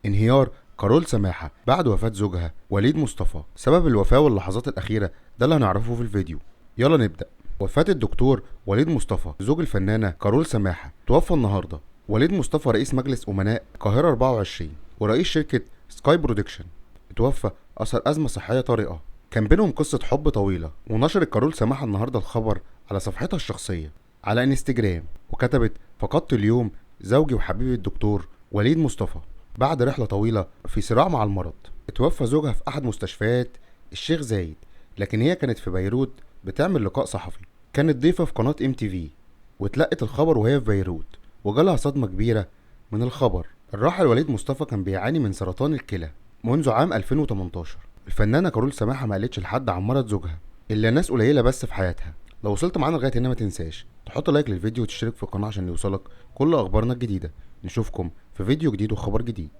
انهيار كارول سماحة بعد وفاة زوجها وليد مصطفى. سبب الوفاة واللحظات الأخيرة ده اللي هنعرفه في الفيديو. يلا نبدأ. وفاة الدكتور وليد مصطفى زوج الفنانة كارول سماحة. توفى النهاردة وليد مصطفى رئيس مجلس أمناء القاهرة 24 ورئيس شركة سكاي برودكشن. توفى أثر أزمة صحية طارئة. كان بينهم قصة حب طويلة، ونشرت كارول سماحة النهاردة الخبر على صفحتها الشخصية على انستجرام، وكتبت: فقدت اليوم زوجي وحبيبي الدكتور وليد مصطفى بعد رحلة طويلة في صراع مع المرض. اتوفى زوجها في أحد مستشفيات الشيخ زايد، لكن هي كانت في بيروت بتعمل لقاء صحفي. كانت ضيفة في قناة MTV، واتلقت الخبر وهي في بيروت، وجالها صدمة كبيرة من الخبر. الراحل وليد مصطفى كان بيعاني من سرطان الكلى منذ عام 2018. الفنانة كارول سماحة ما قالتش لحد عن مرض زوجها إلا ناس قليلة بس في حياتها. لو وصلت معانا لغاية هنا ما تنساش تحط لايك للفيديو وتشترك في القناة عشان يوصلك كل أخبارنا الجديدة. نشوفكم في فيديو جديد وخبر جديد.